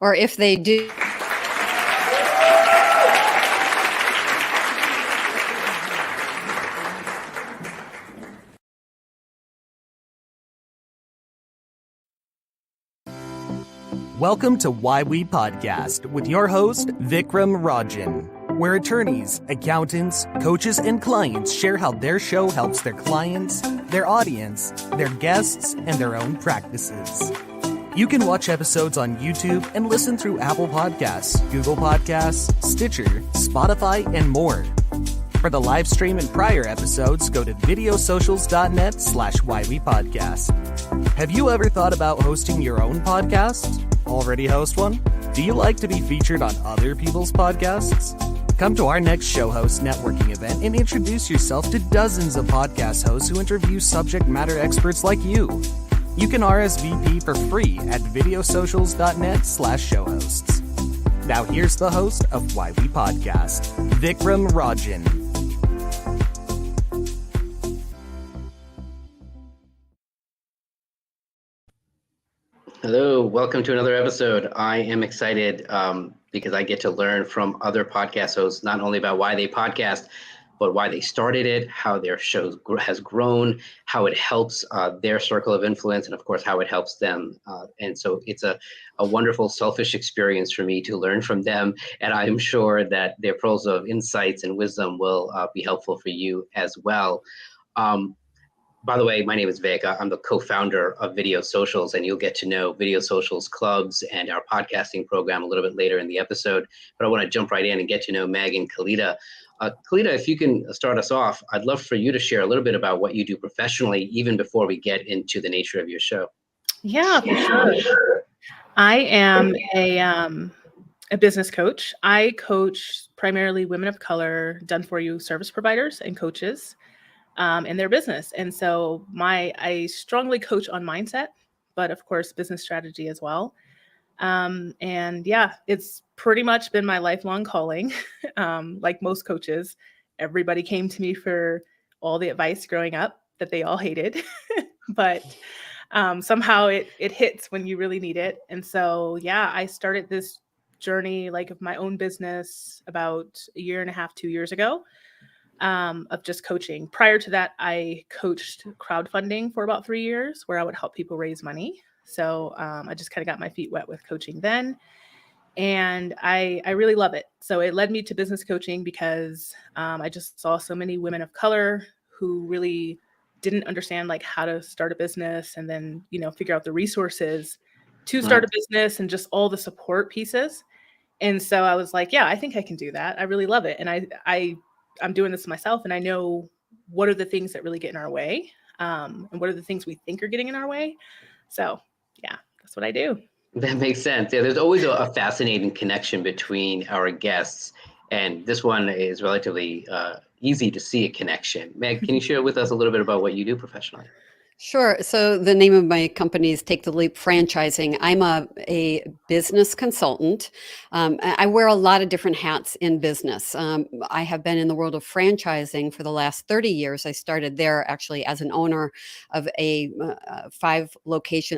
Or if they do. Welcome to Why We Podcast with your host, Vik Rajan, where attorneys, accountants, coaches, and clients share how their show helps their clients, their audience, their guests, and their own practices. You can watch episodes on YouTube and listen through Apple Podcasts, Google Podcasts, Stitcher, Spotify, and more. For the live stream and prior episodes, go to videosocials.net/whywepodcast. Have you ever thought about hosting your own podcast? Already host one? Do you like to be featured on other people's podcasts? Come to our next show host networking event and introduce yourself to dozens of podcast hosts who interview subject matter experts like you. You can RSVP for free at videosocials.net/showhosts. Now here's the host of Why We Podcast, Vik Rajan. Hello, welcome to another episode. I am excited because I get to learn from other podcast hosts, not only about why they podcast, but why they started it, how their show has grown, how it helps their circle of influence, and of course, how it helps them. And so it's a wonderful, selfish experience for me to learn from them. And I'm sure that their pearls of insights and wisdom will be helpful for you as well. By the way, my name is Vik. I'm the co-founder of Video Socials, and you'll get to know Video Socials clubs and our podcasting program a little bit later in the episode. But I want to jump right in and get to know Meg and Khalida. Khalida, if you can start us off, I'd love for you to share a little bit about what you do professionally, even before we get into the nature of your show. Yeah, for sure. I am a business coach. I coach primarily women of color, done-for-you service providers and coaches in their business. And so I strongly coach on mindset, but of course, business strategy as well. And yeah, it's pretty much been my lifelong calling. Like most coaches, everybody came to me for all the advice growing up that they all hated, but somehow it hits when you really need it. And so, yeah, I started this journey of my own business about a year and a half, 2 years ago. Of just coaching. Prior to that, I coached crowdfunding for about 3 years, where I would help people raise money. So I just kind of got my feet wet with coaching then. And I really love it. So it led me to business coaching because I just saw so many women of color who really didn't understand how to start a business and then, figure out the resources to start a business and just all the support pieces. And so I was like, yeah, I think I can do that. I really love it. And I'm doing this myself, and I know what are the things that really get in our way, and what are the things we think are getting in our way. So yeah, that's what I do. That makes sense. Yeah, there's always a fascinating connection between our guests, and this one is relatively easy to see a connection. Meg, can you share with us a little bit about what you do professionally? Sure. So the name of my company is Take the Leap Franchising. I'm a business consultant. I wear a lot of different hats in business. I have been in the world of franchising for the last 30 years. I started there actually as an owner of a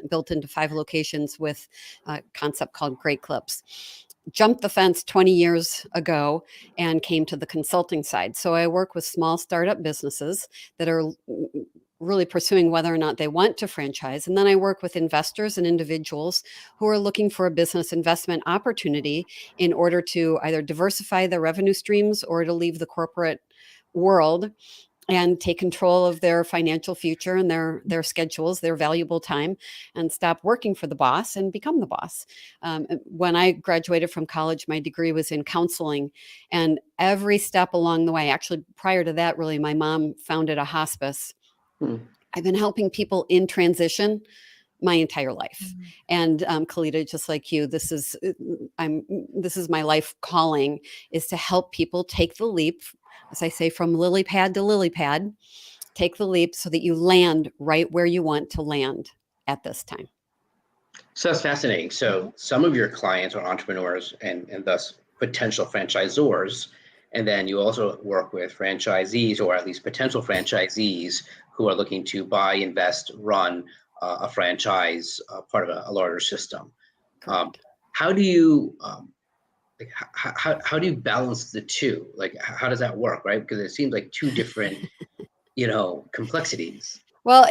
built into 5 locations with a concept called Great Clips. Jumped the fence 20 years ago and came to the consulting side. So I work with small startup businesses that are really pursuing whether or not they want to franchise. And then I work with investors and individuals who are looking for a business investment opportunity in order to either diversify their revenue streams or to leave the corporate world and take control of their financial future and their schedules, their valuable time, and stop working for the boss and become the boss. When I graduated from college, my degree was in counseling, and every step along the way, actually prior to that, really, my mom founded a hospice. I've been helping people in transition my entire life. And Khalida, just like you, this is my life calling, is to help people take the leap, as I say, from lily pad to lily pad, take the leap so that you land right where you want to land at this time. So that's fascinating. So some of your clients are entrepreneurs and thus potential franchisors. And then you also work with franchisees, or at least potential franchisees, who are looking to buy, invest, run a franchise, part of a larger system. Correct. How do you like how do you balance the two? Like how does that work, right? Because it seems like two different, complexities. Well,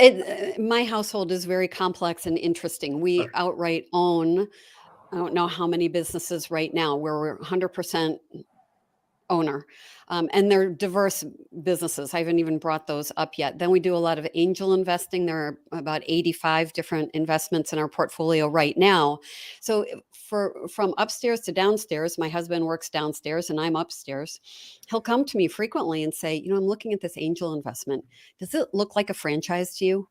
my household is very complex and interesting. We Okay. outright own, I don't know how many businesses right now where we're 100% owner. And they're diverse businesses. I haven't even brought those up yet. Then we do a lot of angel investing. There are about 85 different investments in our portfolio right now. So from upstairs to downstairs, my husband works downstairs and I'm upstairs. He'll come to me frequently and say, I'm looking at this angel investment. Does it look like a franchise to you?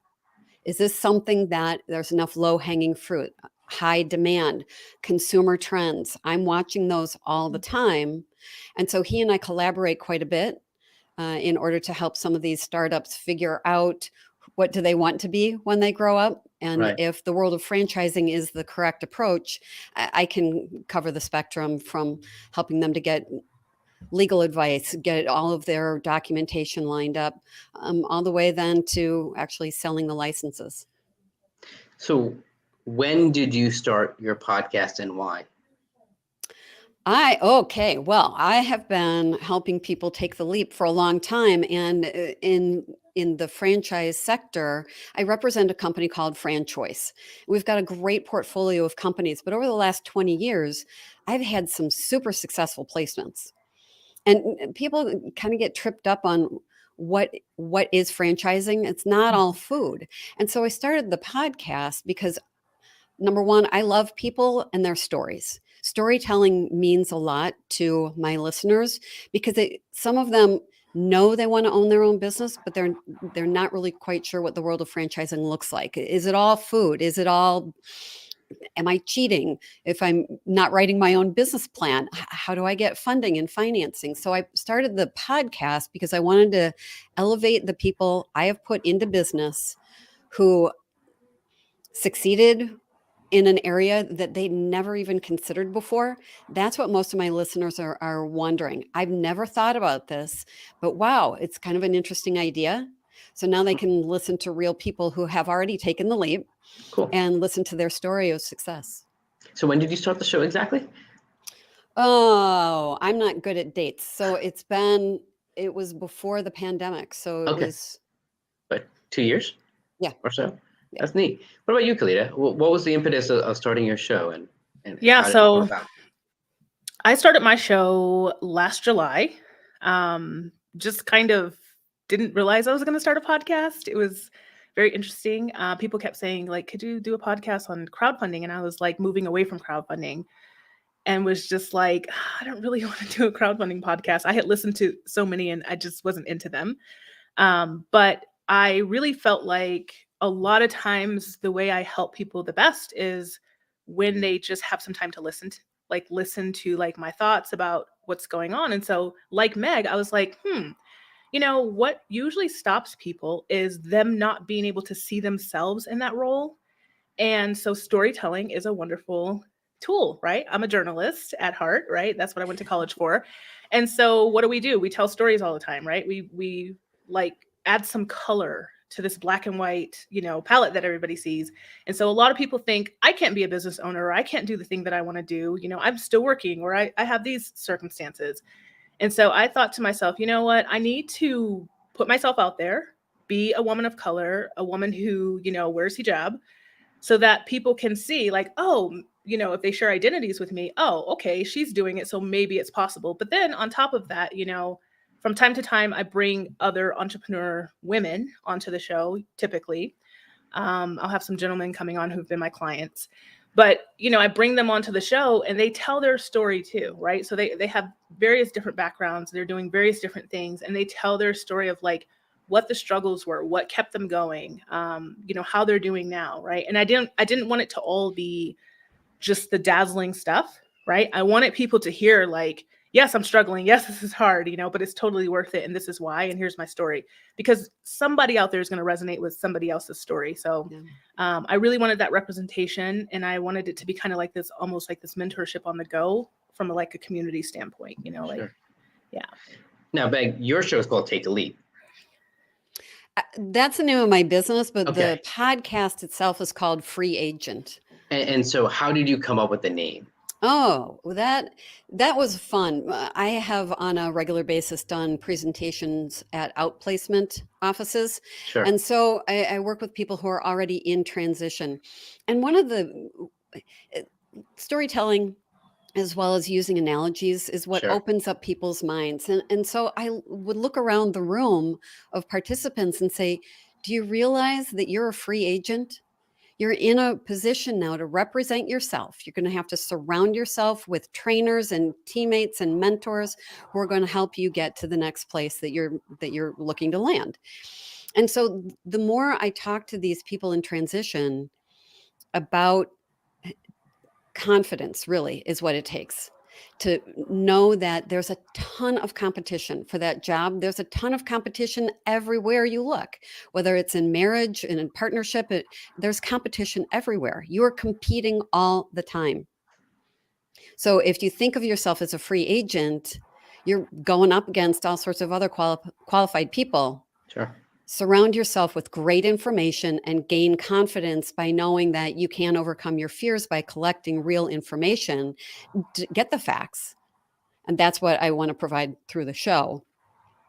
Is this something that there's enough low-hanging fruit, high demand, consumer trends? I'm watching those all the time. And so he and I collaborate quite a bit in order to help some of these startups figure out what do they want to be when they grow up. And Right. if the world of franchising is the correct approach, I can cover the spectrum from helping them to get legal advice, get all of their documentation lined up, all the way then to actually selling the licenses. So when did you start your podcast and why? Well, I have been helping people take the leap for a long time. And in the franchise sector, I represent a company called FranChoice. We've got a great portfolio of companies, but over the last 20 years, I've had some super successful placements. And people kind of get tripped up on what is franchising. It's not all food. And so I started the podcast because, number one, I love people and their stories. Storytelling means a lot to my listeners because some of them know they want to own their own business, but they're not really quite sure what the world of franchising looks like. Is it all food? Am I cheating if I'm not writing my own business plan? How do I get funding and financing? So I started the podcast because I wanted to elevate the people I have put into business who succeeded in an area that they never even considered before. That's what most of my listeners are wondering. I've never thought about this, but wow, it's kind of an interesting idea. So now they can listen to real people who have already taken the leap. Cool. And listen to their story of success. So when did you start the show exactly? Oh, I'm not good at dates. So it was before the pandemic. So it was. But 2 years? Yeah. Or so? Yeah. That's neat. What about you, Khalida? What was the impetus of starting your show? And Yeah, how did it so come about? I started my show last July. Just kind of didn't realize I was going to start a podcast. It was very interesting. People kept saying, like, could you do a podcast on crowdfunding? And I was like moving away from crowdfunding and was just like, I don't really want to do a crowdfunding podcast. I had listened to so many and I just wasn't into them. But I really felt like a lot of times the way I help people the best is when they just have some time to listen to like my thoughts about what's going on. And so like Meg, I was like, what usually stops people is them not being able to see themselves in that role. And so storytelling is a wonderful tool, right? I'm a journalist at heart, right? That's what I went to college for. And so what do? We tell stories all the time, right? We like add some color to this black and white, palette that everybody sees. And so a lot of people think I can't be a business owner, or I can't do the thing that I want to do. I'm still working, or I have these circumstances. And so I thought to myself, you know what? I need to put myself out there, be a woman of color, a woman who, wears hijab, so that people can see like, oh, if they share identities with me, oh, okay, she's doing it, so maybe it's possible. But then on top of that, from time to time, I bring other entrepreneur women onto the show, typically. I'll have some gentlemen coming on who've been my clients. But, I bring them onto the show and they tell their story too, right? So they have various different backgrounds. They're doing various different things. And they tell their story of like what the struggles were, what kept them going, how they're doing now, right? And I didn't want it to all be just the dazzling stuff, right? I wanted people to hear like, yes, I'm struggling. Yes, this is hard, but it's totally worth it. And this is why. And here's my story. Because somebody out there is going to resonate with somebody else's story. So I really wanted that representation. And I wanted it to be kind of like this, almost like this mentorship on the go from a community standpoint, Sure. Yeah. Now, Meg, your show is called Take the Leap. That's the name of my business, but Okay. the podcast itself is called Free Agent. And so how did you come up with the name? Oh, well, that was fun. I have on a regular basis done presentations at outplacement offices. Sure. And so I work with people who are already in transition. And one of the storytelling, as well as using analogies, is what Sure. opens up people's minds. And so I would look around the room of participants and say, do you realize that you're a free agent? You're in a position now to represent yourself. You're going to have to surround yourself with trainers and teammates and mentors who are going to help you get to the next place that you're looking to land. And so the more I talk to these people in transition about confidence, really is what it takes to know that there's a ton of competition for that job. There's a ton of competition everywhere you look, whether it's in marriage and in partnership, there's competition everywhere. You're competing all the time. So if you think of yourself as a free agent, you're going up against all sorts of other qualified people. Sure. Surround yourself with great information and gain confidence by knowing that you can overcome your fears by collecting real information. Get the facts. And that's what I want to provide through the show.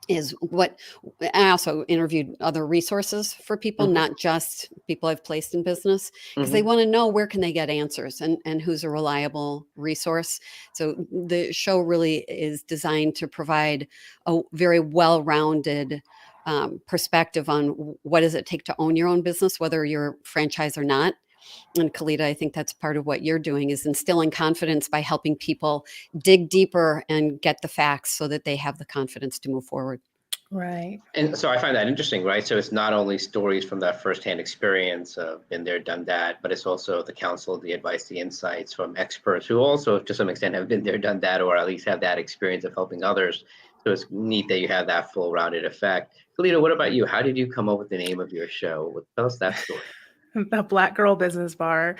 I also interviewed other resources for people, not just people I've placed in business, because they want to know where can they get answers and who's a reliable resource. So the show really is designed to provide a very well-rounded perspective on what does it take to own your own business, whether you're franchise or not. And Khalida, I think that's part of what you're doing, is instilling confidence by helping people dig deeper and get the facts so that they have the confidence to move forward. Right. And so I find that interesting, right? So it's not only stories from that firsthand experience of been there, done that, but it's also the counsel, the advice, the insights from experts who also, to some extent, have been there, done that, or at least have that experience of helping others. So it's neat that you have that full rounded effect. Khalida, what about you? How did you come up with the name of your show? Tell us that story. The Black Girl Business Bar.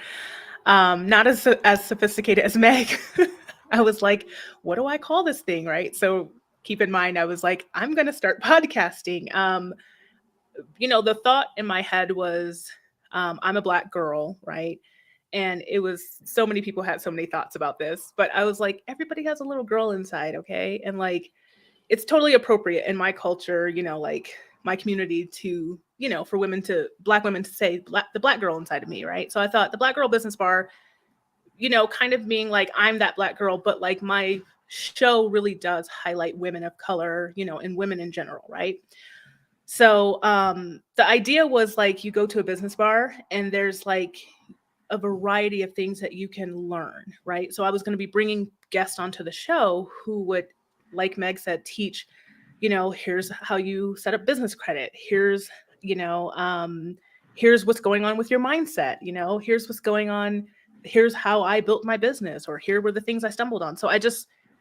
Not as sophisticated as Meg. I was like, what do I call this thing, right? So keep in mind, I was like, I'm going to start podcasting. The thought in my head was, I'm a Black girl, right? And it was, so many people had so many thoughts about this, but I was like, everybody has a little girl inside, okay? And like, it's totally appropriate in my culture, like my community to, for Black women to say the Black girl inside of me, right? So I thought the Black Girl Business Bar, kind of being like, I'm that Black girl, but like my show really does highlight women of color, and women in general, right? So the idea was like, you go to a business bar and there's like a variety of things that you can learn, right? So I was going to be bringing guests onto the show who would, like Meg said, teach, here's how you set up business credit. Here's, here's what's going on with your mindset. Here's what's going on. Here's how I built my business, or here were the things I stumbled on. So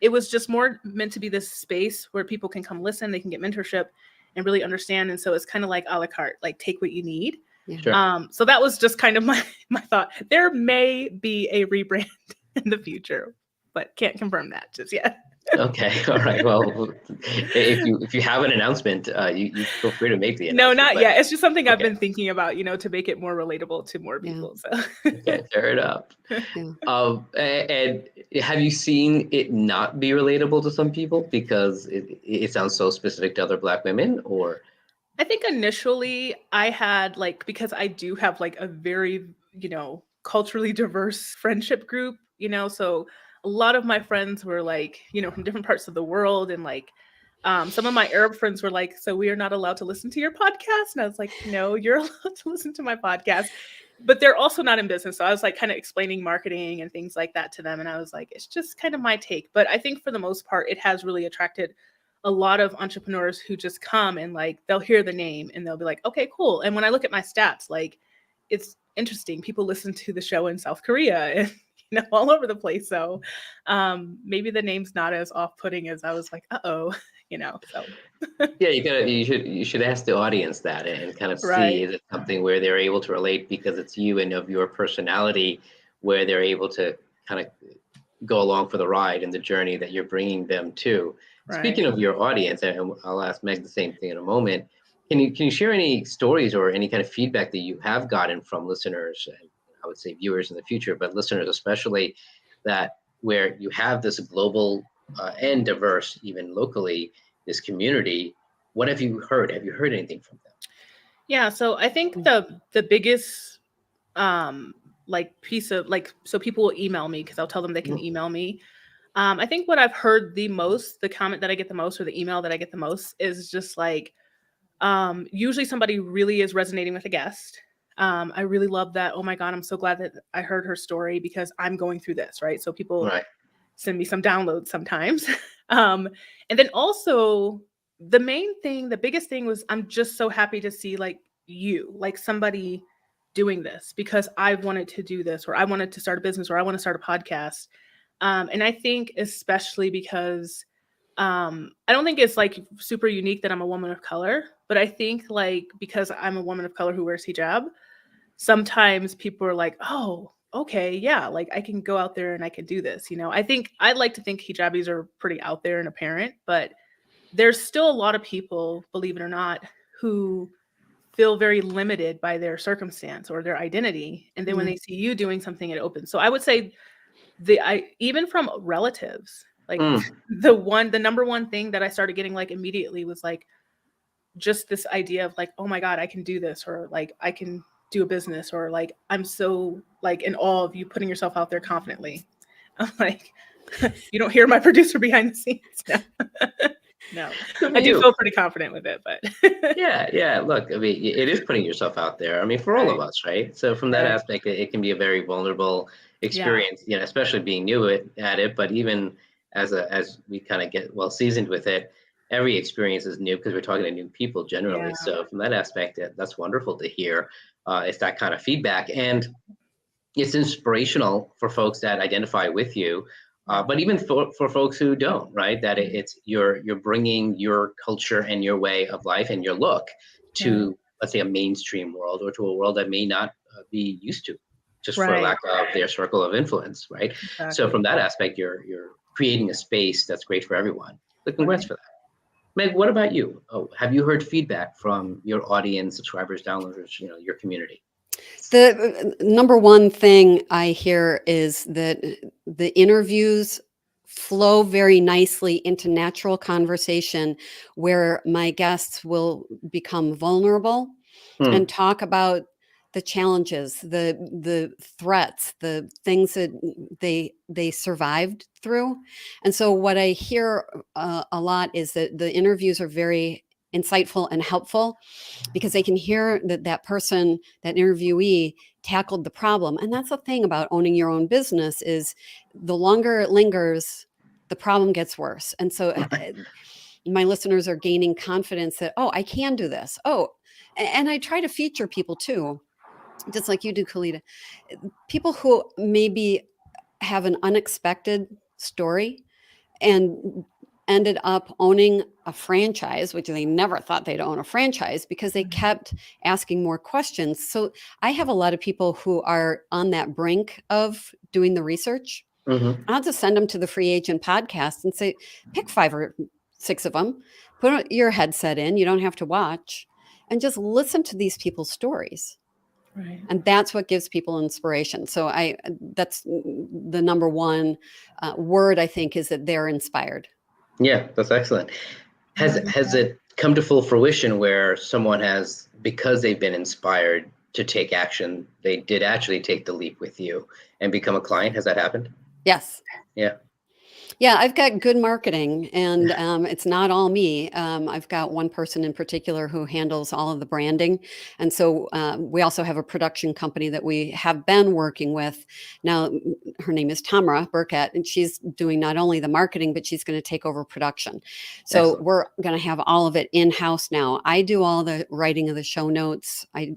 it was just more meant to be this space where people can come listen, they can get mentorship and really understand. And so it's kind of like a la carte, like take what you need. Yeah. Sure. So that was just kind of my thought. There may be a rebrand in the but can't confirm that just yet. Okay. All right. Well, if you have an announcement, you feel free to make the No, announcement. not yet. It's just something I've Okay. been thinking about, to make it more relatable to more people. So Okay, fair enough. Yeah. And have you seen it not be relatable to some people because it sounds so specific to other Black women, or? I think initially I had because I do have a very, culturally diverse friendship group, so a lot of my friends were from different parts of the world. And some of my Arab friends were like, so we are not allowed to listen to your podcast. And I was like, no, you're allowed to listen to my podcast, but they're also not in business. So I was kind of explaining marketing and things like that to them. And I was like, it's just kind of my take. But I think for the most part, it has really attracted a lot of entrepreneurs who just come and they'll hear the name and they'll be like, okay, cool. And when I look at my stats, it's interesting. People listen to the show in South Korea and all over the place. So maybe the name's not as off-putting as I was like, so. Yeah, you should ask the audience that and kind of see, Right. is it something where they're able to relate because it's you and of your personality, where they're able to kind of go along for the ride and the journey that you're bringing them to. Right. Speaking of your audience, and I'll ask Meg the same thing in a moment, can you share any stories or any kind of feedback that you have gotten from listeners and I would say viewers in the future, but listeners especially, that where you have this global and diverse, even locally, this community. What have you heard? Have you heard anything from them? Yeah, so I think the biggest like piece of like, so people will email me because I'll tell them they can email me. I think what I've heard the most, the comment that I get the most, or the email that I get the most, is just like, usually somebody really is resonating with a guest. I really love that. Oh my God, I'm so glad that I heard her story because I'm going through this, right? So people send me some downloads sometimes. And then also the main thing, the biggest thing was, I'm just so happy to see like somebody doing this because I wanted to do this, or I wanted to start a business, or I want to start a podcast. And I think especially because I don't think it's like super unique that I'm a woman of color, but I think like because I'm a woman of color who wears hijab, sometimes people are like, oh, okay, yeah, like I can go out there and I can do this. I think I'd like to think hijabis are pretty out there and apparent, but there's still a lot of people, believe it or not, who feel very limited by their circumstance or their identity. And then when they see you doing something, it opens. So I would say even from relatives, like the number one thing that I started getting like immediately was like just this idea of like, oh my God, I can do this, or like I can do a business, or like I'm so like in awe of you putting yourself out there confidently. I'm like, you don't hear my producer behind the scenes. No, I do feel pretty confident with it, but yeah. Look, I mean, it is putting yourself out there. I mean, for all of us, right? So from that aspect, it can be a very vulnerable experience, especially being new at it. But even as we kind of get well seasoned with it, every experience is new because we're talking to new people generally. Yeah. So from that aspect, that's wonderful to hear. It's that kind of feedback, and it's inspirational for folks that identify with you. But even for folks who don't, right? That it's you're bringing your culture and your way of life and your look to, let's say, a mainstream world, or to a world that may not be used to, just for lack of their circle of influence, right? Exactly. So from that aspect, you're creating a space that's great for everyone. So congrats for that. Meg, what about you? Have you heard feedback from your audience, subscribers, downloaders, your community? The number one thing I hear is that the interviews flow very nicely into natural conversation where my guests will become vulnerable and talk about the challenges, the threats, the things that they survived through. And so what I hear a lot is that the interviews are very insightful and helpful because they can hear that person, that interviewee, tackled the problem. And that's the thing about owning your own business, is the longer it lingers, the problem gets worse. And so my listeners are gaining confidence that, oh, I can do this. Oh, and I try to feature people too, just like you do, Khalida. People who maybe have an unexpected story and ended up owning a franchise, which they never thought they'd own a franchise because they kept asking more questions. So I have a lot of people who are on that brink of doing the research. I'll just send them to the Free Agent podcast and say, pick 5 or 6 of them, put your headset in, you don't have to watch, and just listen to these people's stories. Right. And that's what gives people inspiration. So that's the number one word, I think, is that they're inspired. Yeah, that's excellent. Has it come to full fruition where someone has, because they've been inspired to take action, they did actually take the leap with you and become a client? Has that happened? Yes. Yeah. Yeah, I've got good marketing, and it's not all me. I've got one person in particular who handles all of the branding. And so we also have a production company that we have been working with. Now, her name is Tamara Burkett, and she's doing not only the marketing, but she's going to take over production. So excellent. We're going to have all of it in-house now. I do all the writing of the show notes. I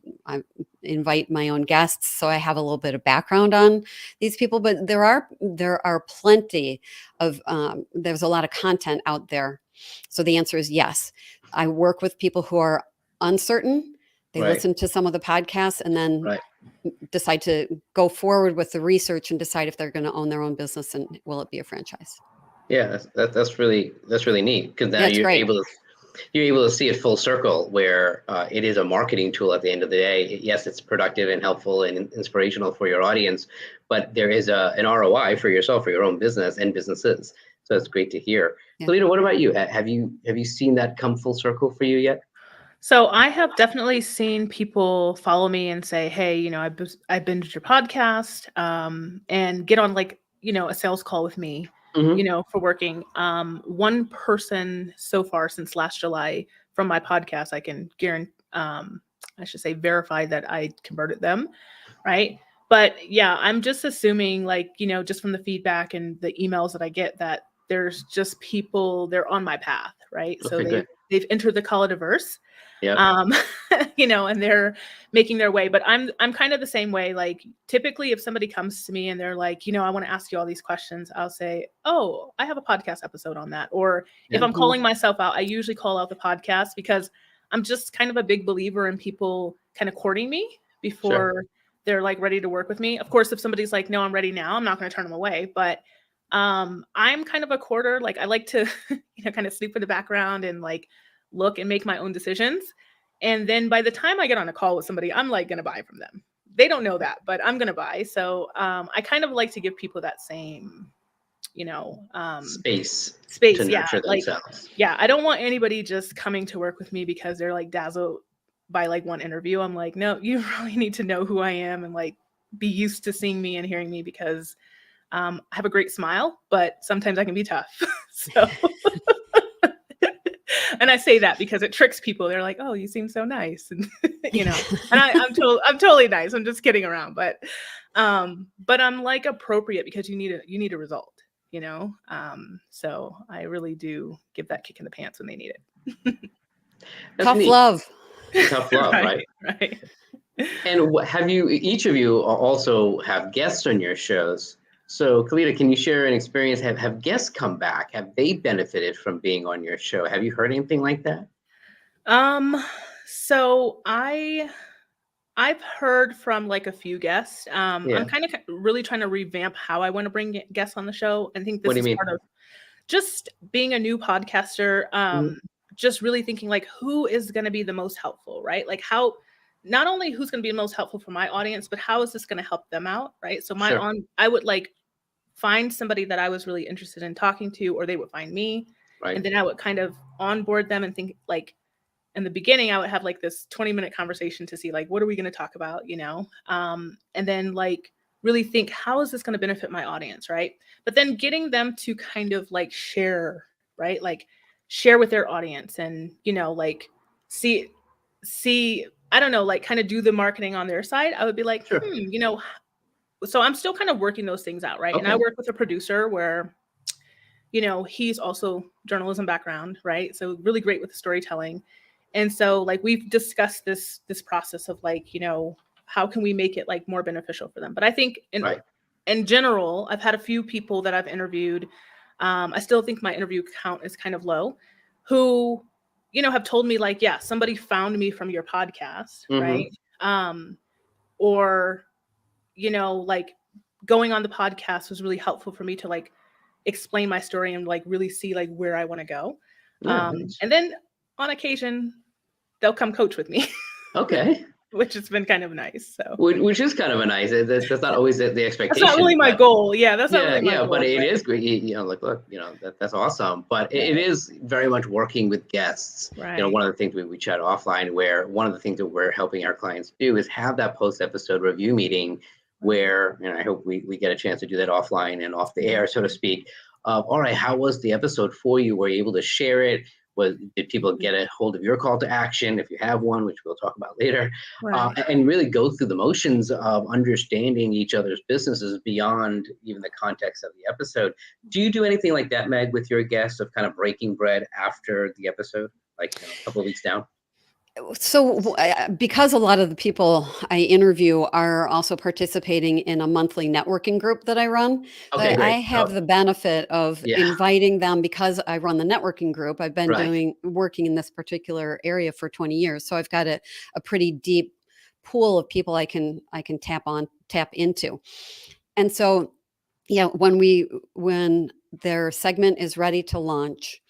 invite my own guests, so I have a little bit of background on these people, but there are plenty of there's a lot of content out there. So the answer is yes. I work with people who are uncertain. They listen to some of the podcasts and then decide to go forward with the research and decide if they're going to own their own business and will it be a franchise. Yeah, that's really neat, because now you're able to you're able to see it full circle, where it is a marketing tool at the end of the day. Yes, it's productive and helpful and inspirational for your audience, but there is an ROI for yourself, for your own business and businesses. So it's great to hear. Yeah. Khalida, what about you? Have you seen that come full circle for you yet? So I have definitely seen people follow me and say, hey, I binged your podcast, and get on like, a sales call with me, Mm-hmm. for working. One person so far since last July from my podcast, I can guarantee, I should say verify that I converted them. Right. But yeah, I'm just assuming like, just from the feedback and the emails that I get, that there's just people, they're on my path. Right. So Okay, good. they've entered the Khalidaverse. Yeah. And they're making their way. But I'm kind of the same way. Like typically if somebody comes to me and they're like, I want to ask you all these questions, I'll say, oh, I have a podcast episode on that. Or if I'm calling myself out, I usually call out the podcast, because I'm just kind of a big believer in people kind of courting me before they're like ready to work with me. Of course, if somebody's like, no, I'm ready now, I'm not going to turn them away. But I'm kind of a courter. Like I like to, kind of sleep in the background and like look and make my own decisions. And then by the time I get on a call with somebody, I'm like going to buy from them. They don't know that, but I'm going to buy. So I kind of like to give people that same, space to nurture themselves. I don't want anybody just coming to work with me because they're like dazzled by like one interview. I'm like, no, you really need to know who I am and like be used to seeing me and hearing me, because I have a great smile, but sometimes I can be tough. So, and I say that because it tricks people. They're like, oh, you seem so nice. And, and I'm totally nice. I'm just kidding around. But I'm like appropriate because you need a result, so I really do give that kick in the pants when they need it. Tough love. Tough love, right? Right. And have you, each of you also have guests on your shows? So Khalida, can you share an experience? Have guests come back? Have they benefited from being on your show? Have you heard anything like that? So I've heard from like a few guests. I'm kind of really trying to revamp how I want to bring guests on the show. I think this is part of just being a new podcaster. Just really thinking like, who is going to be the most helpful, right? Like how, not only who's going to be the most helpful for my audience, but how is this going to help them out, right? So I would like find somebody that I was really interested in talking to, or they would find me, and then I would kind of onboard them and think like, in the beginning, I would have like this 20-minute conversation to see like, what are we going to talk about, and then like really think, how is this going to benefit my audience, right? But then getting them to kind of like share, right? Like share with their audience and, like see, I don't know, like kind of do the marketing on their side. I would be like, so I'm still kind of working those things out, right? Okay. And I work with a producer where, he's also journalism background, right? So really great with storytelling. And so like we've discussed this process of like, how can we make it like more beneficial for them? But I think in general, I've had a few people that I've interviewed. I still think my interview count is kind of low, who, have told me like, yeah, somebody found me from your podcast, right? Or, like going on the podcast was really helpful for me to like explain my story and like really see like where I want to go. And then on occasion, they'll come coach with me. Okay. Which has been kind of nice. So, which is kind of a nice. That's not always the expectation. That's not really my goal. Yeah, that's not really my goal. But it is great. Look, that's awesome. But it is very much working with guests. Right. One of the things we chat offline, where one of the things that we're helping our clients do is have that post-episode review meeting, where I hope we get a chance to do that offline and off the air, so to speak. All right, how was the episode for you? Were you able to share it? Did people get a hold of your call to action, if you have one, which we'll talk about later, and really go through the motions of understanding each other's businesses beyond even the context of the episode? Do you do anything like that, Meg, with your guests, of kind of breaking bread after the episode, like a couple of weeks down? So because a lot of the people I interview are also participating in a monthly networking group that I run, I have the benefit of inviting them, because I run the networking group. I've been working in this particular area for 20 years. So I've got a pretty deep pool of people I can tap into. And so, when their segment is ready to launch,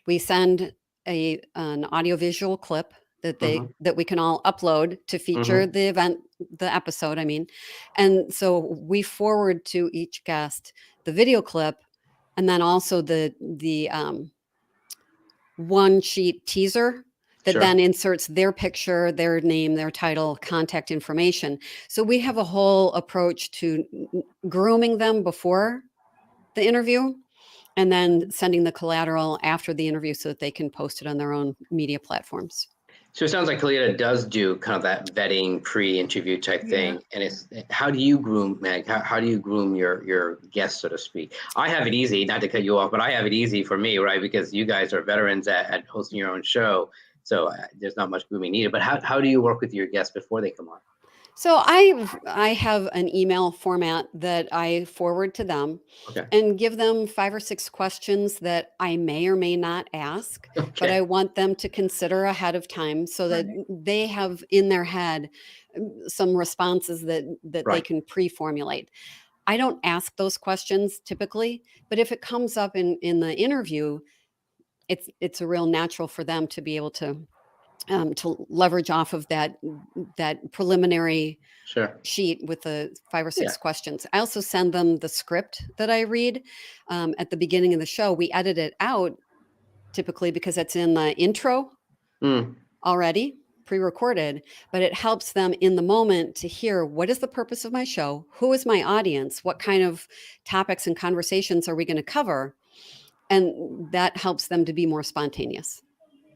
we send an audiovisual clip that Mhm. that we can all upload to feature Mhm. the episode, I mean. And so we forward to each guest the video clip, and then also the one sheet teaser that then Sure. inserts their picture, their name, their title, contact information. So we have a whole approach to grooming them before the interview, and then sending the collateral after the interview so that they can post it on their own media platforms. So it sounds like Khalida does do kind of that vetting pre-interview type thing. And it's, how do you groom, Meg? How do you groom your guests, so to speak? I have it easy, not to cut you off, but I have it easy for me, right? Because you guys are veterans at hosting your own show. So there's not much grooming needed. But how do you work with your guests before they come on? So I have an email format that I forward to them Okay. and give them 5 or 6 questions that I may or may not ask, but I Okay. want them to consider ahead of time so that Right. they have in their head some responses that they Right. can pre-formulate. I don't ask those questions typically, but if it comes up in the interview, it's a real natural for them to be able to leverage off of that preliminary Sure. sheet with the 5 or Yeah. 6 questions. I also send them the script that I read at the beginning of the show. We edit it out typically because it's in the intro Mm. already pre-recorded, but it helps them in the moment to hear what is the purpose of my show, who is my audience, what kind of topics and conversations are we going to cover, and that helps them to be more spontaneous.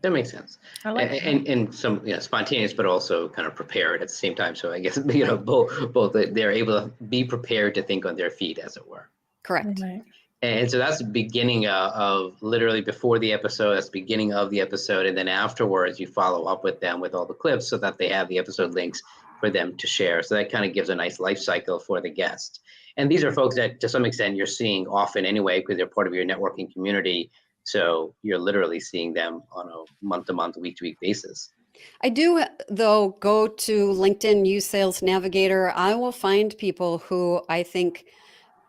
That makes sense. I like that. And some, spontaneous, but also kind of prepared at the same time. So I guess, both they're able to be prepared to think on their feet, as it were. Correct. Right. And so that's the beginning of literally before the episode, that's the beginning of the episode. And then afterwards, you follow up with them with all the clips so that they have the episode links for them to share. So that kind of gives a nice life cycle for the guest. And these are folks that to some extent you're seeing often anyway, because they're part of your networking community. So you're literally seeing them on a month-to-month, week-to-week basis. I do, though, go to LinkedIn, use Sales Navigator. I will find people who I think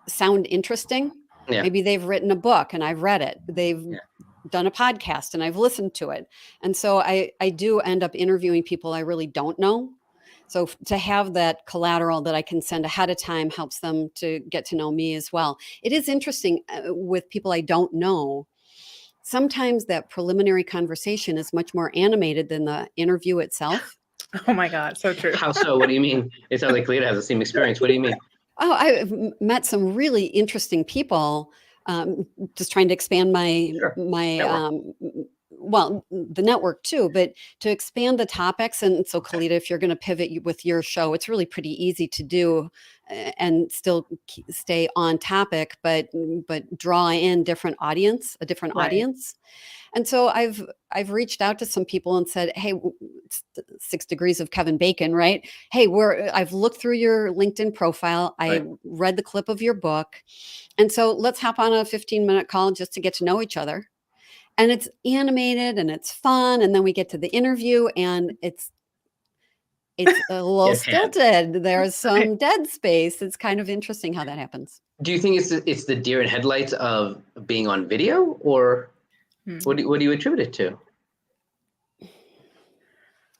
sound interesting. Yeah. Maybe they've written a book and I've read it. They've Yeah. done a podcast and I've listened to it. And so I do end up interviewing people I really don't know. So to have that collateral that I can send ahead of time helps them to get to know me as well. It is interesting with people I don't know. Sometimes that preliminary conversation is much more animated than the interview itself. Oh my God, so true. How so? What do you mean? It sounds like Khalida has the same experience. What do you mean? Oh, I've met some really interesting people. Just trying to expand my Sure. Network. well, the network too, but to expand the topics. And so, Khalida, if you're going to pivot with your show, it's really pretty easy to do and still stay on topic, but draw in a different Right. audience. And so I've reached out to some people and said, hey, 6 degrees of Kevin Bacon, right? Hey, I've looked through your LinkedIn profile. I Right. read the clip of your book. And so let's hop on a 15-minute call just to get to know each other. And it's animated and it's fun. And then we get to the interview and it's a little Yeah. stilted. There's some dead space. It's kind of interesting how that happens. Do you think it's the deer in headlights of being on video, or what do you attribute it to?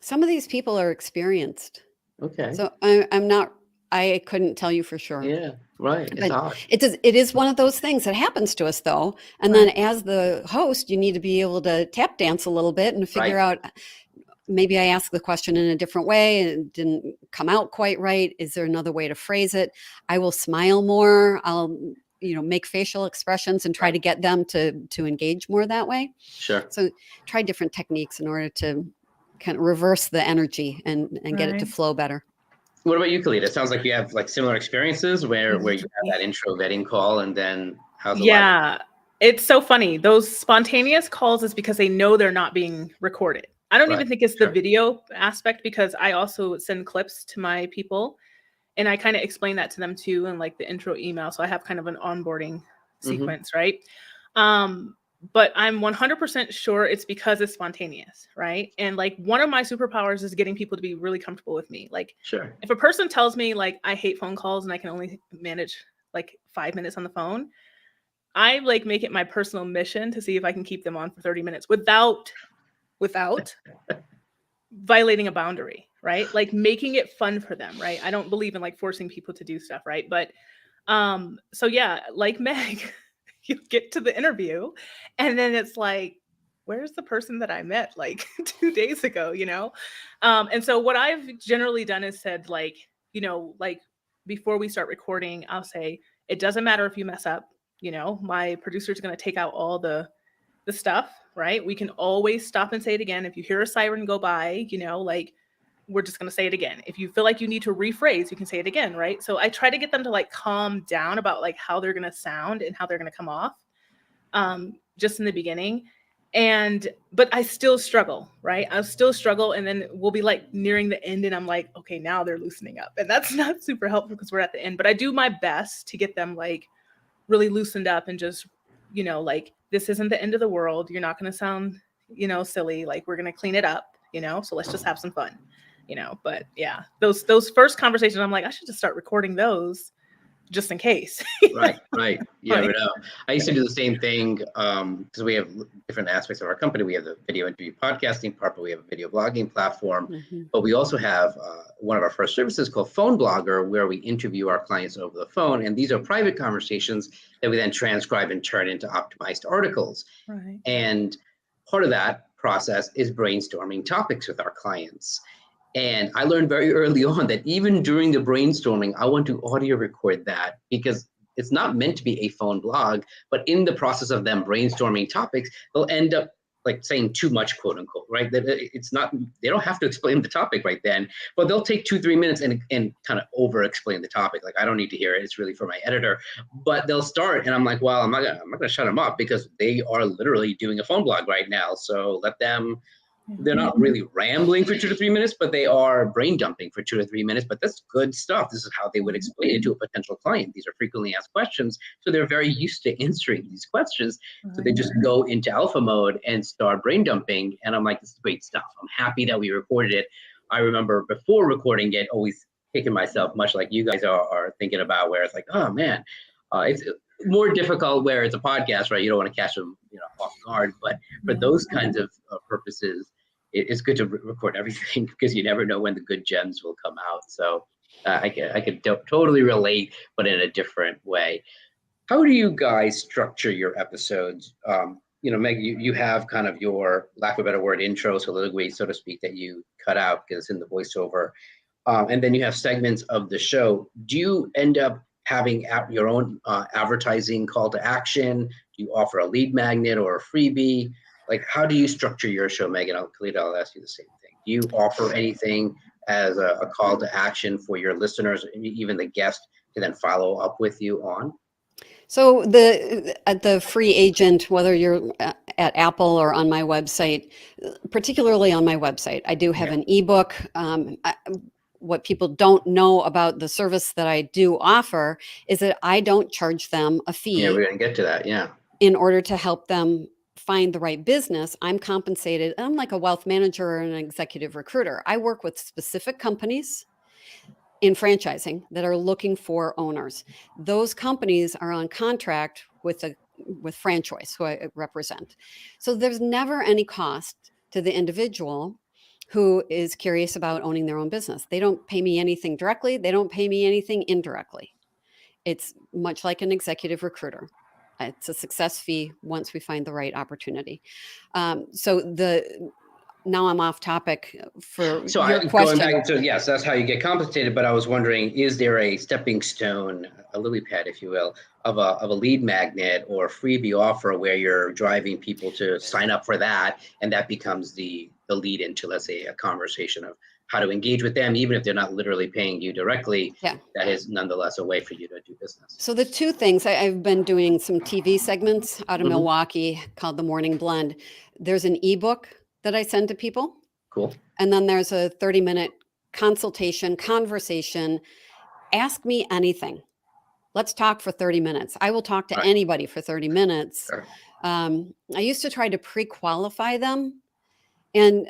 Some of these people are experienced. Okay. So I couldn't tell you for sure. Yeah. Right. It's But odd. it is one of those things that happens to us though. And then as the host, you need to be able to tap dance a little bit and figure out, maybe I asked the question in a different way and it didn't come out quite right. Is there another way to phrase it? I will smile more. I'll, make facial expressions and try to get them to engage more that way. Sure. So try different techniques in order to kind of reverse the energy and get it to flow better. What about you, Khalida? It sounds like you have like similar experiences where you have that intro vetting call, and then how's it? Yeah, it's so funny. Those spontaneous calls is because they know they're not being recorded. I don't even think it's the video aspect, because I also send clips to my people and I kind of explain that to them too in like the intro email. So I have kind of an onboarding sequence, right? But I'm 100% sure it's because it's spontaneous, right? And like one of my superpowers is getting people to be really comfortable with me. Like if a person tells me like I hate phone calls and I can only manage like 5 minutes on the phone, I like make it my personal mission to see if I can keep them on for 30 minutes without without violating a boundary, right? Like making it fun for them, right? I don't believe in like forcing people to do stuff, right? But so yeah, like Meg, you get to the interview and then it's like, where's the person that I met like 2 days ago, you know? And so what I've generally done is said like, you know, like before we start recording, I'll say, it doesn't matter if you mess up, you know, my producer is going to take out all the stuff, right? We can always stop and say it again. If you hear a siren go by, you know, like we're just going to say it again. If you feel like you need to rephrase, you can say it again, right? So I try to get them to like calm down about like how they're going to sound and how they're going to come off just in the beginning. But I still struggle, right? I still struggle. And then we'll be like nearing the end and I'm like, okay, now they're loosening up. And that's not super helpful because we're at the end, but I do my best to get them like really loosened up and just, you know, like, this isn't the end of the world. You're not going to sound, you know, silly. Like we're going to clean it up, you know, so let's just have some fun, you know. But yeah, those first conversations, I'm like, I should just start recording those just in case. Right. You never Right. know. I used to do the same thing because we have different aspects of our company. We have the video interview podcasting part, but we have a video blogging platform. Mm-hmm. But we also have one of our first services called Phone Blogger, where we interview our clients over the phone. And these are private conversations that we then transcribe and turn into optimized articles. Right. And part of that process is brainstorming topics with our clients. And I learned very early on that even during the brainstorming, I want to audio record that because it's not meant to be a phone blog, but in the process of them brainstorming topics, they'll end up like saying too much, quote unquote, right? It's not, they don't have to explain the topic right then, but they'll take 2-3 minutes and kind of over explain the topic. Like, I don't need to hear it. It's really for my editor, but they'll start. And I'm like, well, I'm not gonna shut them up because they are literally doing a phone blog right now. So let them, they're not really rambling for 2 to 3 minutes, but they are brain dumping for 2 to 3 minutes. But that's good stuff. This is how they would explain it to a potential client. These are frequently asked questions. So they're very used to answering these questions. So they just go into alpha mode and start brain dumping. And I'm like, this is great stuff. I'm happy that we recorded it. I remember before recording it, always kicking myself, much like you guys are thinking about, where it's like, oh man, it's more difficult where it's a podcast, right? You don't want to catch them, you know, off guard. But for those kinds of purposes, it's good to record everything because you never know when the good gems will come out. So I could totally relate, but in a different way. How do you guys structure your episodes? You know, Meg, you have kind of your, lack of a better word, intro, soliloquy, so to speak, that you cut out because it's in the voiceover. And then you have segments of the show. Do you end up having your own advertising call to action? Do you offer a lead magnet or a freebie? Like, how do you structure your show, Megan? Khalida, I'll ask you the same thing. Do you offer anything as a call to action for your listeners, even the guest, to then follow up with you on? So the free agent, whether you're at Apple or on my website, particularly on my website, I do have an ebook. What people don't know about the service that I do offer is that I don't charge them a fee. Yeah, we're going to get to that. Yeah. In order to help them find the right business, I'm compensated. I'm like a wealth manager or an executive recruiter. I work with specific companies in franchising that are looking for owners. Those companies are on contract with Franchise, who I represent. So there's never any cost to the individual who is curious about owning their own business. They don't pay me anything directly. They don't pay me anything indirectly. It's much like an executive recruiter. It's a success fee once we find the right opportunity. Now I'm off topic for your question. Going back to, yes, that's how you get compensated. But I was wondering, is there a stepping stone, a lily pad, if you will, of a lead magnet or freebie offer where you're driving people to sign up for that, and that becomes the lead into, let's say, a conversation of how to engage with them, even if they're not literally paying you directly? Yeah. That is nonetheless a way for you to do business. So the two things, I've been doing some TV segments out of Milwaukee called The Morning Blend. There's an ebook that I send to people. Cool. And then there's a 30-minute conversation. Ask me anything. Let's talk for 30 minutes. I will talk to anybody for 30 minutes. Sure. I used to try to pre-qualify them. And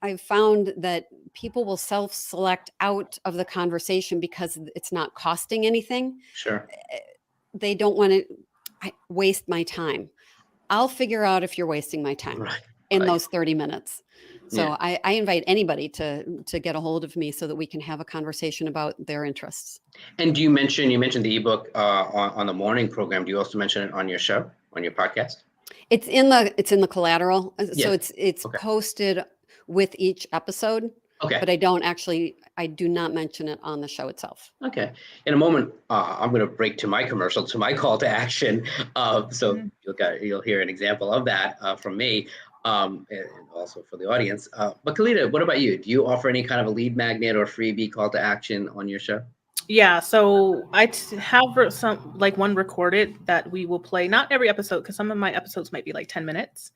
I found that people will self-select out of the conversation because it's not costing anything. Sure. They don't want to waste my time. I'll figure out if you're wasting my time. Right. in Right. those 30 minutes. So Yeah. I invite anybody to get a hold of me so that we can have a conversation about their interests. And you mentioned the ebook on the morning program. Do you also mention it on your show, on your podcast? It's in the collateral. Yeah. So it's Okay. posted with each episode, Okay. but I do not mention it on the show itself. Okay. In a moment, I'm going to break to my commercial, to my call to action. So you'll hear an example of that from me, and also for the audience. But Khalida, what about you? Do you offer any kind of a lead magnet or freebie call to action on your show? Yeah, so I have some, like, one recorded that we will play, not every episode, because some of my episodes might be like 10 minutes.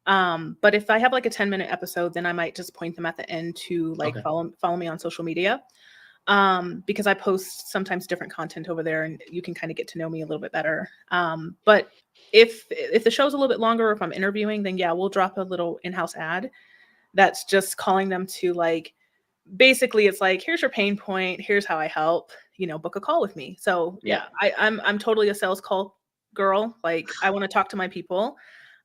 But if I have like a 10-minute episode, then I might just point them at the end to like follow me on social media. Because I post sometimes different content over there and you can kind of get to know me a little bit better. But if the show's a little bit longer, or if I'm interviewing, then yeah, we'll drop a little in-house ad that's just calling them to, like, basically it's like, here's your pain point, here's how I help, book a call with me. So yeah, I'm totally a sales call girl. Like, I want to talk to my people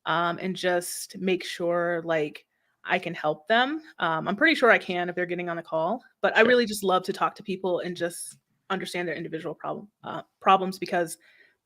and just make sure like I can help them. I'm pretty sure I can if they're getting on a call, but I really just love to talk to people and just understand their individual problems, because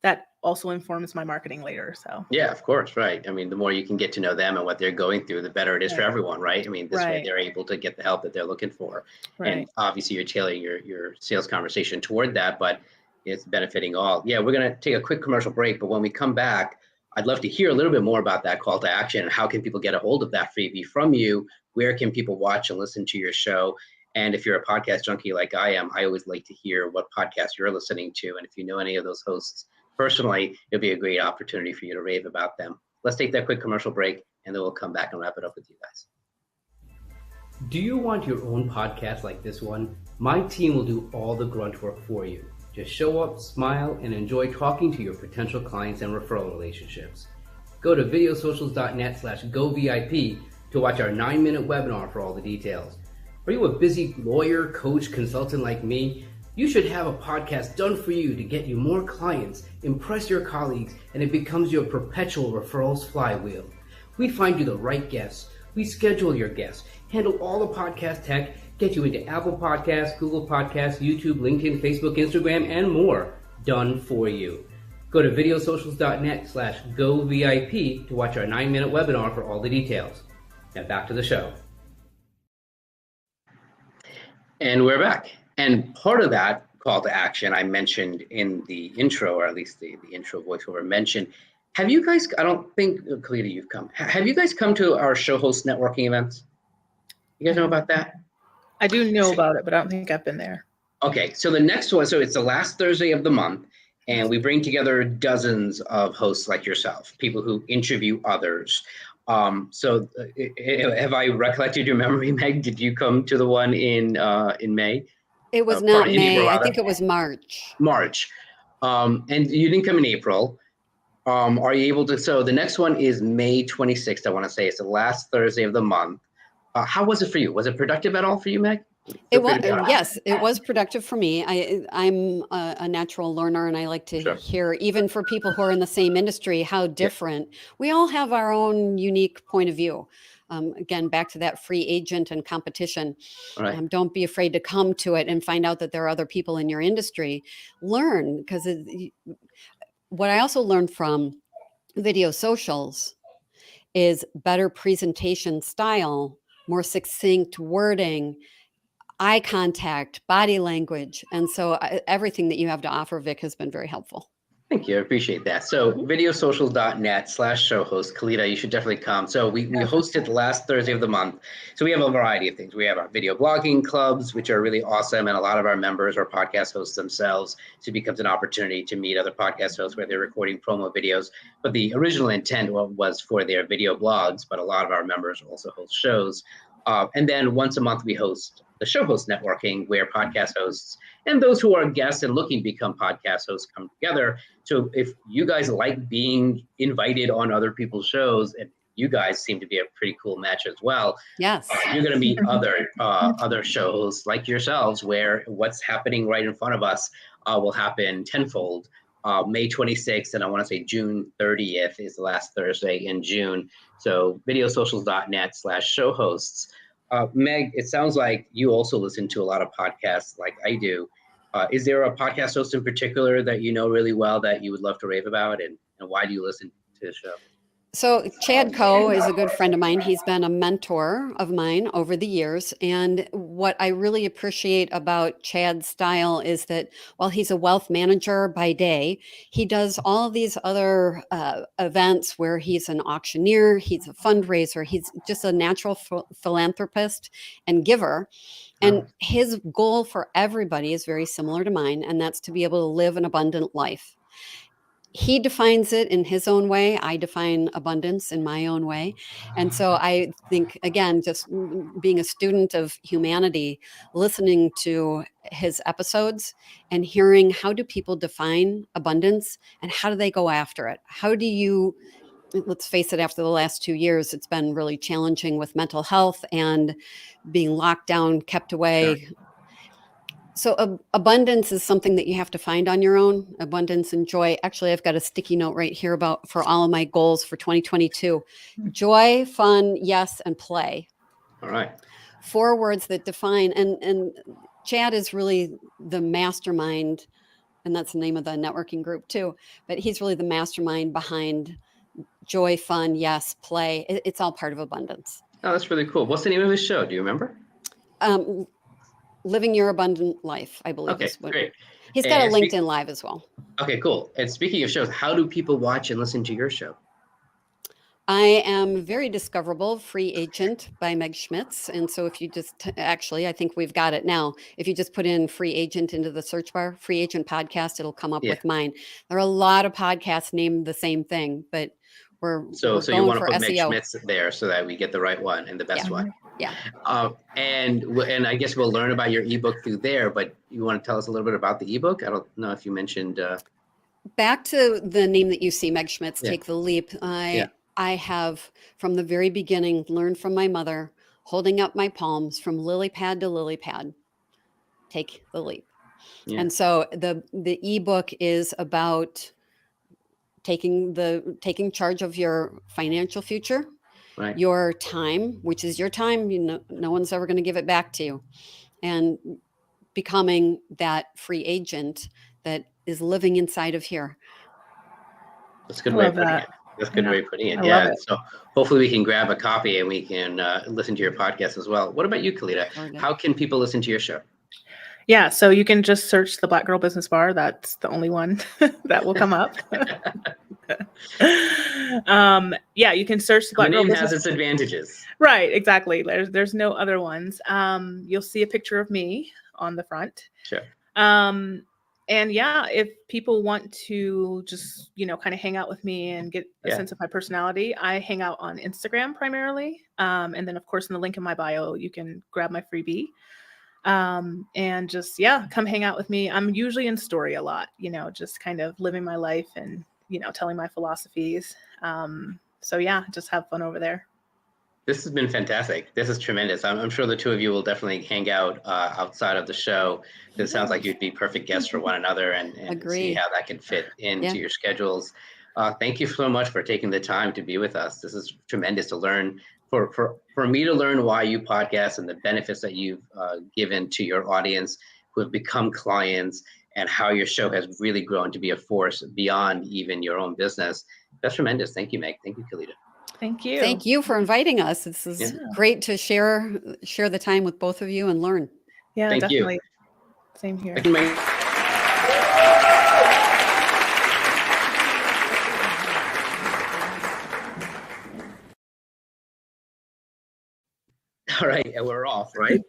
that also informs my marketing later. So yeah, of course, right. I mean, the more you can get to know them and what they're going through, the better it is for everyone, right? I mean, this way they're able to get the help that they're looking for. And obviously you're tailoring your sales conversation toward that, but it's benefiting all. Yeah, we're going to take a quick commercial break, but when we come back, I'd love to hear a little bit more about that call to action and how can people get a hold of that freebie from you? Where can people watch and listen to your show? And if you're a podcast junkie like I am, I always like to hear what podcast you're listening to. And if you know any of those hosts personally, it'll be a great opportunity for you to rave about them. Let's take that quick commercial break, and then we'll come back and wrap it up with you guys. Do you want your own podcast like this one? My team will do all the grunt work for you. Just show up, smile, and enjoy talking to your potential clients and referral relationships. Go to videosocials.net/govip to watch our 9-minute webinar for all the details. Are you a busy lawyer, coach, consultant like me? You should have a podcast done for you to get you more clients, impress your colleagues, and it becomes your perpetual referrals flywheel. We find you the right guests. We schedule your guests, handle all the podcast tech, get you into Apple Podcasts, Google Podcasts, YouTube, LinkedIn, Facebook, Instagram, and more. Done for you. Go to videosocials.net/govip to watch our 9-minute webinar for all the details. Now back to the show. And we're back. And part of that call to action I mentioned in the intro, or at least the intro voiceover mentioned. Have you guys, I don't think, Khalida, you've come. Have you guys come to our show host networking events? You guys know about that? I do know about it, but I don't think I've been there. Okay, so the next one, so it's the last Thursday of the month, and we bring together dozens of hosts like yourself, people who interview others. So have I recollected your memory, Meg? Did you come to the one in May? It was not May. I think it was March. March. And you didn't come in April. Are you able to? So the next one is May 26th, I want to say. It's the last Thursday of the month. How was it for you? Was it productive at all for you, Meg? It was, yes, it was productive for me. I'm a natural learner, and I like to hear, even for people who are in the same industry, how different. We all have our own unique point of view. Again, back to that free agent and competition. Right. Don't be afraid to come to it and find out that there are other people in your industry. Learn, because what I also learned from video socials is better presentation style, more succinct wording, eye contact, body language. And so everything that you have to offer, Vik, has been very helpful. Thank you. I appreciate that. So videosocials.net/show host. Khalida, you should definitely come. So we hosted the last Thursday of the month. So we have a variety of things. We have our video blogging clubs, which are really awesome. And a lot of our members are podcast hosts themselves. So it becomes an opportunity to meet other podcast hosts where they're recording promo videos. But the original intent was for their video blogs, but a lot of our members also host shows. And then once a month, we host the show host networking, where podcast hosts and those who are guests and looking to become podcast hosts come together. So if you guys like being invited on other people's shows, and you guys seem to be a pretty cool match as well. Yes. You're going to meet other shows like yourselves, where what's happening right in front of us will happen tenfold May 26th, and I want to say June 30th is the last Thursday in June. So videosocials.net/show hosts. Meg, it sounds like you also listen to a lot of podcasts like I do. Is there a podcast host in particular that you know really well that you would love to rave about, and why do you listen to the show? So Chad Coe is a good friend of mine. He's been a mentor of mine over the years. And what I really appreciate about Chad's style is that while he's a wealth manager by day, he does all these other events where he's an auctioneer, he's a fundraiser, he's just a natural philanthropist and giver. And his goal for everybody is very similar to mine, and that's to be able to live an abundant life. He defines it in his own way. I define abundance in my own way. And so I think, again, just being a student of humanity, listening to his episodes and hearing how do people define abundance and how do they go after it? How do you, let's face it, after the last 2 years, it's been really challenging with mental health and being locked down, kept away. Sure. So abundance is something that you have to find on your own. Abundance and joy. Actually, I've got a sticky note right here for all of my goals for 2022. Joy, fun, yes, and play. All right. 4 words that define. And Chad is really the mastermind, and that's the name of the networking group too. But he's really the mastermind behind joy, fun, yes, play. It's all part of abundance. Oh, that's really cool. What's the name of his show? Do you remember? Living Your Abundant Life, I believe. Okay, great. He's got a LinkedIn Live as well. Okay, cool. And speaking of shows, how do people watch and listen to your show? I am very discoverable, Free Agent by Meg Schmitz. And so if you just, actually, I think we've got it now. If you just put in Free Agent into the search bar, Free Agent Podcast, it'll come up with mine. There are a lot of podcasts named the same thing, but we're so you want to put SEO. Meg Schmitz there so that we get the right one and the best one. Yeah. And I guess we'll learn about your ebook through there, but you want to tell us a little bit about the ebook? I don't know if you mentioned. Back to the name that you see, Meg Schmitz, Take the Leap. I have, from the very beginning, learned from my mother, holding up my palms from lily pad to lily pad. Take the leap. Yeah. And so the ebook is about taking charge of your financial future. Right. Your time, which is your time, no one's ever going to give it back to you, and becoming that free agent that is living inside of here. That's a good way of putting it. That's a good way of putting it. Yeah. So hopefully we can grab a copy and we can listen to your podcast as well. What about you, Khalida? How can people listen to your show? Yeah, so you can just search the Black Girl Business Bar. That's the only one that will come up. You can search the Black Girl Business Bar. Has its advantages. Right, exactly. There's no other ones. You'll see a picture of me on the front. Sure. And if people want to just, kind of hang out with me and get a sense of my personality, I hang out on Instagram primarily. And then, of course, in the link in my bio, you can grab my freebie. And just, come hang out with me. I'm usually in story a lot, just kind of living my life and, telling my philosophies. Just have fun over there. This has been fantastic. This is tremendous. I'm sure the two of you will definitely hang out outside of the show. This sounds like you'd be perfect guests for one another and see how that can fit into your schedules. Thank you so much for taking the time to be with us. This is tremendous to learn. For me to learn why you podcast and the benefits that you've given to your audience who have become clients and how your show has really grown to be a force beyond even your own business. That's tremendous. Thank you, Meg. Thank you, Khalida. Thank you. Thank you for inviting us. This is great to share the time with both of you and learn. Yeah, Thank definitely. You. Same here. Thank you, Meg. All right, and we're off, right?